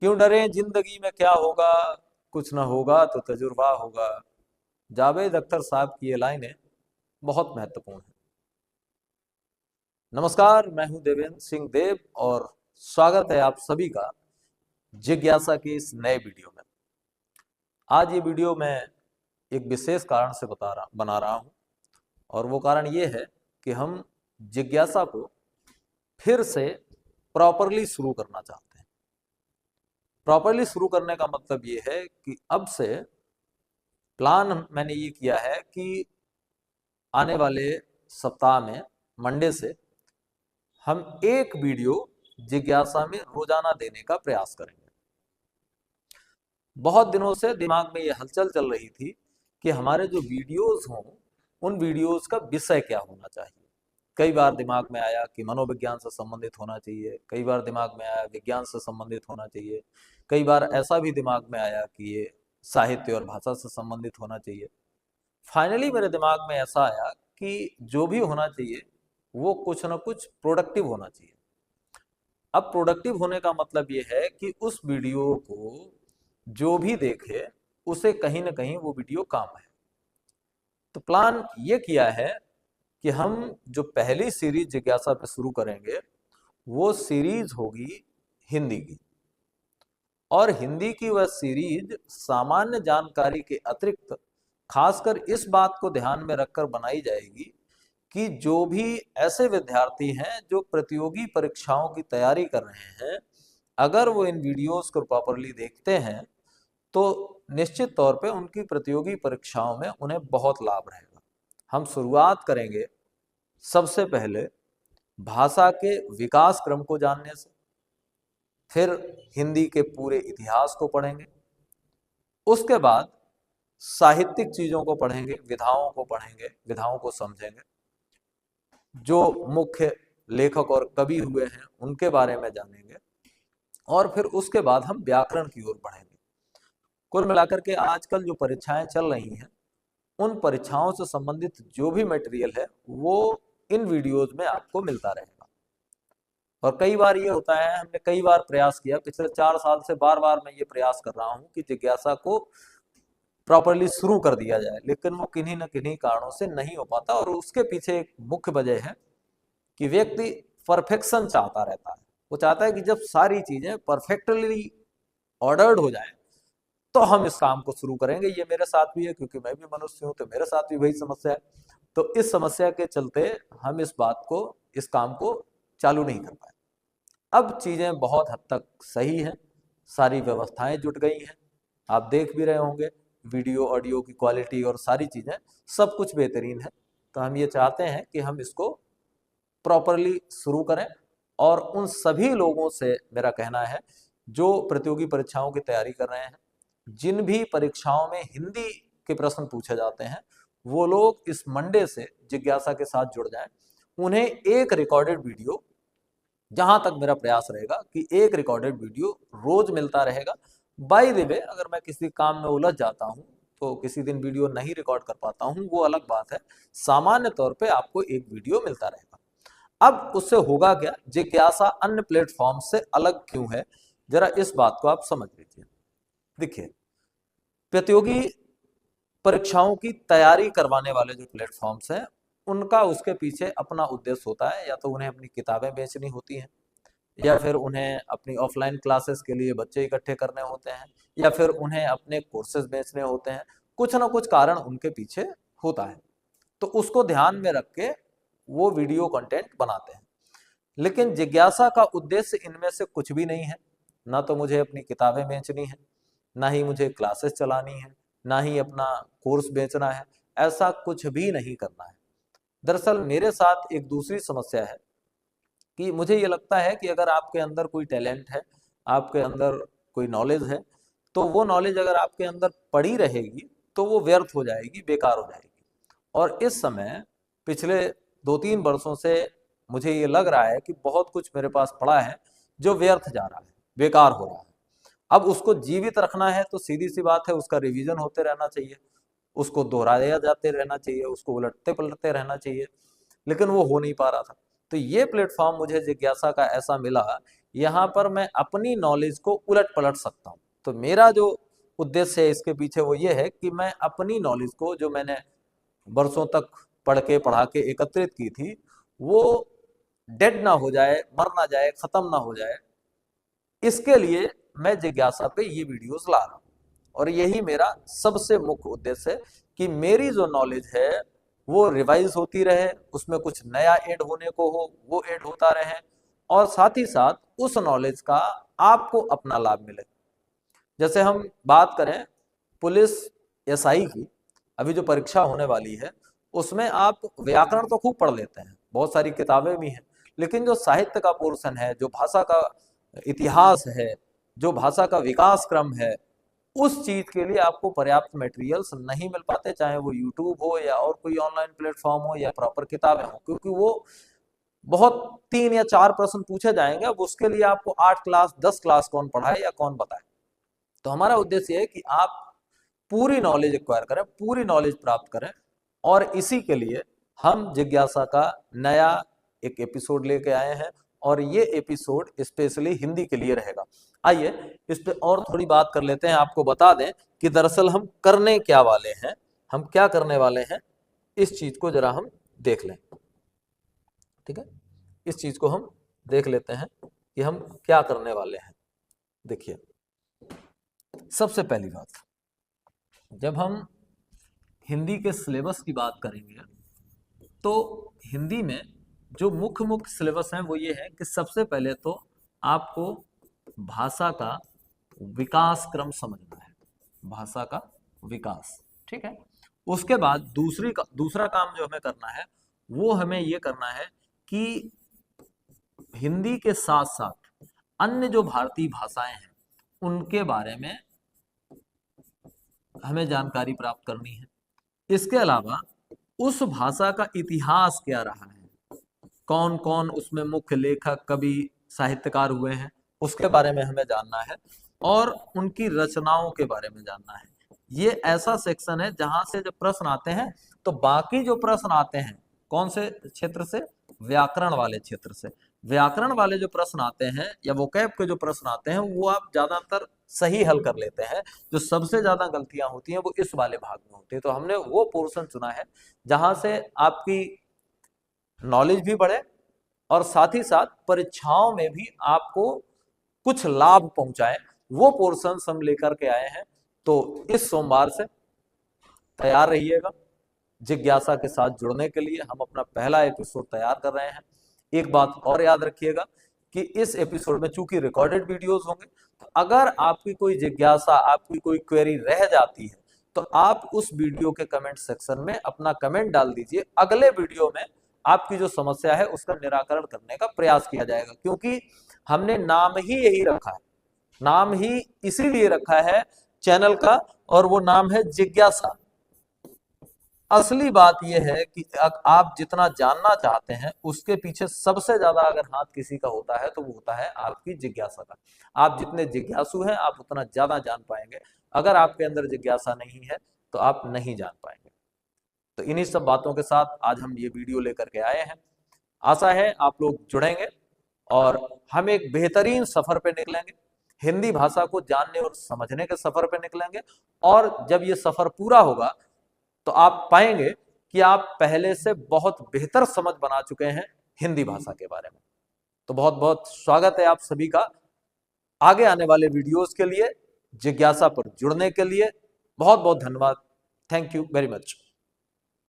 क्यों डरें, जिंदगी में क्या होगा, कुछ ना होगा तो तजुर्बा होगा। जावेद अख्तर साहब की ये लाइनें बहुत महत्वपूर्ण हैं। नमस्कार, मैं हूं देवेंद्र सिंह देव और स्वागत है आप सभी का जिज्ञासा की इस नए वीडियो में। आज ये वीडियो मैं एक विशेष कारण से बना रहा हूं और वो कारण ये है कि हम जिज्ञासा को फिर से प्रॉपरली शुरू करना चाहते हैं। प्रॉपरली शुरू करने का मतलब ये है कि अब से प्लान मैंने ये किया है कि आने वाले सप्ताह में मंडे से हम एक वीडियो जिज्ञासा में रोजाना देने का प्रयास करेंगे। बहुत दिनों से दिमाग में ये हलचल चल रही थी कि हमारे जो वीडियोस हों उन वीडियोस का विषय क्या होना चाहिए। कई बार दिमाग में आया कि मनोविज्ञान से संबंधित होना चाहिए, कई बार दिमाग में आया विज्ञान से संबंधित होना चाहिए, कई बार ऐसा भी दिमाग में आया कि ये साहित्य और भाषा से संबंधित होना चाहिए। फाइनली मेरे दिमाग में ऐसा आया कि जो भी होना चाहिए वो कुछ ना कुछ प्रोडक्टिव होना चाहिए। अब प्रोडक्टिव होने का मतलब ये है कि उस वीडियो को जो भी देखे उसे कहीं ना कहीं वो वीडियो काम है। तो प्लान ये किया है कि हम जो पहली सीरीज जिज्ञासा पे शुरू करेंगे वो सीरीज होगी हिंदी की। और हिंदी की वह सीरीज सामान्य जानकारी के अतिरिक्त खासकर इस बात को ध्यान में रखकर बनाई जाएगी कि जो भी ऐसे विद्यार्थी हैं जो प्रतियोगी परीक्षाओं की तैयारी कर रहे हैं, अगर वो इन वीडियोस को प्रॉपरली देखते हैं तो निश्चित तौर पे उनकी प्रतियोगी परीक्षाओं में उन्हें बहुत लाभ रहेगा। हम शुरुआत करेंगे सबसे पहले भाषा के विकास क्रम को जानने से, फिर हिंदी के पूरे इतिहास को पढ़ेंगे, उसके बाद साहित्यिक चीजों को पढ़ेंगे, विधाओं को पढ़ेंगे, विधाओं को समझेंगे, जो मुख्य लेखक और कवि हुए हैं उनके बारे में जानेंगे, और फिर उसके बाद हम व्याकरण की ओर बढ़ेंगे। कुल मिलाकर के आजकल जो परीक्षाएं चल रही हैं उन परीक्षाओं से संबंधित जो भी मटेरियल है वो इन वीडियोज में आपको मिलता रहेगा। और कई बार ये होता है, हमने कई बार प्रयास किया, पिछले 4 साल से बार बार मैं ये प्रयास कर रहा हूँ कि जिज्ञासा को प्रॉपरली शुरू कर दिया जाए, लेकिन वो किन्हीं न किन्हीं कारणों से नहीं हो पाता। और उसके पीछे एक मुख्य वजह है कि व्यक्ति परफेक्शन चाहता रहता है। वो चाहता है कि जब सारी चीजें परफेक्टली ऑर्डर्ड हो जाए तो हम इस काम को शुरू करेंगे। ये मेरे साथ भी है, क्योंकि मैं भी मनुष्य हूं, तो मेरे साथ भी वही समस्या है। तो इस समस्या के चलते हम इस काम को चालू नहीं कर पाए। अब चीजें बहुत हद तक सही हैं, सारी व्यवस्थाएं जुट गई हैं, आप देख भी रहे होंगे वीडियो ऑडियो की क्वालिटी और सारी चीजें, सब कुछ बेहतरीन है। तो हम ये चाहते हैं कि हम इसको प्रॉपरली शुरू करें। और उन सभी लोगों से मेरा कहना है जो प्रतियोगी परीक्षाओं की तैयारी कर रहे हैं, जिन भी परीक्षाओं में हिंदी के प्रश्न पूछे जाते हैं, वो लोग इस मंडे से जिज्ञासा के साथ जुड़ जाएं। उन्हें एक रिकॉर्डेड वीडियो, जहां तक मेरा प्रयास रहेगा कि एक रिकॉर्डेड वीडियो रोज मिलता रहेगा। बाय द वे, अगर मैं किसी काम में उलझ जाता हूं तो किसी दिन वीडियो नहीं रिकॉर्ड कर पाता हूं, वो अलग बात है। सामान्य तौर पे आपको एक वीडियो मिलता रहेगा। अब उससे होगा क्या, जिज्ञासा अन्य प्लेटफॉर्म से अलग क्यों है, जरा इस बात को आप समझ लीजिए। देखिए, प्रतियोगी परीक्षाओं की तैयारी करवाने वाले जो प्लेटफॉर्म्स हैं उनका उसके पीछे अपना उद्देश्य होता है। या तो उन्हें अपनी किताबें बेचनी होती हैं, या फिर उन्हें अपनी ऑफलाइन क्लासेस के लिए बच्चे इकट्ठे करने होते हैं, या फिर उन्हें अपने कोर्सेज बेचने होते हैं। कुछ ना कुछ कारण उनके पीछे होता है, तो उसको ध्यान में रख के वो वीडियो कंटेंट बनाते हैं। लेकिन जिज्ञासा का उद्देश्य इनमें से कुछ भी नहीं है। ना तो मुझे अपनी किताबें बेचनी है, ना ही मुझे क्लासेस चलानी है, ना ही अपना कोर्स बेचना है। ऐसा कुछ भी नहीं करना है। दरअसल मेरे साथ एक दूसरी समस्या है कि मुझे ये लगता है कि अगर आपके अंदर कोई टैलेंट है, आपके अंदर कोई नॉलेज है, तो वो नॉलेज अगर आपके अंदर पड़ी रहेगी तो वो व्यर्थ हो जाएगी, बेकार हो जाएगी। और इस समय पिछले 2-3 वर्षों से मुझे ये लग रहा है कि बहुत कुछ मेरे पास पड़ा है जो व्यर्थ जा रहा है, बेकार हो रहा है। अब उसको जीवित रखना है तो सीधी सी बात है, उसका रिवीजन होते रहना चाहिए, उसको दोहराया जाते रहना चाहिए, उसको उलटते पलटते रहना चाहिए। लेकिन वो हो नहीं पा रहा था। तो ये प्लेटफॉर्म मुझे जिज्ञासा का ऐसा मिला यहाँ पर मैं अपनी नॉलेज को उलट पलट सकता हूँ। तो मेरा जो उद्देश्य है इसके पीछे वो ये है कि मैं अपनी नॉलेज को, जो मैंने वर्षों तक पढ़ के पढ़ा के एकत्रित की थी, वो डेड ना हो जाए, मर ना जाए, खत्म ना हो जाए, इसके लिए मैं जिज्ञासा पे ये वीडियोस ला रहा हूँ। और यही मेरा सबसे मुख्य उद्देश्य है कि मेरी जो नॉलेज है वो रिवाइज होती रहे, उसमें कुछ नया ऐड होने को हो वो ऐड होता रहे, और साथ ही साथ उस नॉलेज का आपको अपना लाभ मिले। जैसे हम बात करें पुलिस एसआई की, अभी जो परीक्षा होने वाली है उसमें आप व्याकरण तो खूब पढ़ लेते हैं, बहुत सारी किताबें भी हैं, लेकिन जो साहित्य का पोर्शन है, जो भाषा का इतिहास है, जो भाषा का विकास क्रम है, उस चीज के लिए आपको पर्याप्त मटेरियल्स नहीं मिल पाते, चाहे वो यूट्यूब हो या और कोई ऑनलाइन प्लेटफॉर्म हो या प्रॉपर किताबें हो, क्योंकि वो बहुत 3 या 4 प्रश्न पूछे जाएंगे। अब उसके लिए आपको 8 क्लास 10 क्लास कौन पढ़ाए या कौन बताए। तो हमारा उद्देश्य है कि आप पूरी नॉलेज एक्वायर करें, पूरी नॉलेज प्राप्त करें, और इसी के लिए हम जिज्ञासा का नया एक एपिसोड लेके आए हैं, और ये एपिसोड स्पेशली हिंदी के लिए रहेगा। आइए इस पे और थोड़ी बात कर लेते हैं, आपको बता दें कि दरअसल हम करने क्या वाले हैं, हम क्या करने वाले हैं, इस चीज को जरा हम देख लें। ठीक है, इस चीज को हम देख लेते हैं कि हम क्या करने वाले हैं। देखिए, सबसे पहली बात, जब हम हिंदी के सिलेबस की बात करेंगे तो हिंदी में जो मुख्य मुख्य सिलेबस हैं वो ये है कि सबसे पहले तो आपको भाषा का विकास क्रम समझना है, भाषा का विकास। ठीक है, उसके बाद दूसरा काम जो हमें करना है वो हमें ये करना है कि हिंदी के साथ साथ अन्य जो भारतीय भाषाएं हैं उनके बारे में हमें जानकारी प्राप्त करनी है। इसके अलावा उस भाषा का इतिहास क्या रहा है, कौन कौन उसमें मुख्य लेखक, कवि, साहित्यकार हुए हैं, उसके बारे में हमें जानना है, और उनकी रचनाओं के बारे में जानना है। ये ऐसा सेक्शन है जहां से जब प्रश्न आते हैं तो बाकी जो प्रश्न आते हैं कौन से क्षेत्र से, व्याकरण वाले क्षेत्र से, व्याकरण वाले जो प्रश्न आते हैं या वोकैब के जो प्रश्न आते हैं वो आप ज्यादातर सही हल कर लेते हैं। जो सबसे ज्यादा गलतियां होती हैं वो इस वाले भाग में होती है। तो हमने वो पोर्शन चुना है जहां से आपकी नॉलेज भी बढ़े और साथ ही साथ परीक्षाओं में भी आपको कुछ लाभ पहुंचाए, वो पोर्शन हम लेकर के आए हैं। तो इस सोमवार से तैयार रहिएगा जिज्ञासा के साथ जुड़ने के लिए। हम अपना पहला एपिसोड तैयार कर रहे हैं। एक बात और याद रखिएगा कि इस एपिसोड में चूंकि रिकॉर्डेड वीडियोस होंगे, तो अगर आपकी कोई जिज्ञासा, आपकी कोई क्वेरी रह जाती है तो आप उस वीडियो के कमेंट सेक्शन में अपना कमेंट डाल दीजिए। अगले वीडियो में आपकी जो समस्या है उसका निराकरण करने का प्रयास किया जाएगा, क्योंकि हमने नाम ही यही रखा है, नाम ही इसीलिए रखा है चैनल का, और वो नाम है जिज्ञासा। असली बात यह है कि आप जितना जानना चाहते हैं उसके पीछे सबसे ज्यादा अगर हाथ किसी का होता है तो वो होता है आपकी जिज्ञासा का। आप जितने जिज्ञासु हैं आप उतना ज्यादा जान पाएंगे। अगर आपके अंदर जिज्ञासा नहीं है तो आप नहीं जान पाएंगे। तो इन्हीं सब बातों के साथ आज हम ये वीडियो लेकर के आए हैं। आशा है आप लोग जुड़ेंगे और हम एक बेहतरीन सफर पे निकलेंगे, हिंदी भाषा को जानने और समझने के सफर पे निकलेंगे। और जब ये सफर पूरा होगा तो आप पाएंगे कि आप पहले से बहुत बेहतर समझ बना चुके हैं हिंदी भाषा के बारे में। तो बहुत बहुत स्वागत है आप सभी का आगे आने वाले वीडियोस के लिए। जिज्ञासा पर जुड़ने के लिए बहुत बहुत धन्यवाद। Thank you very much.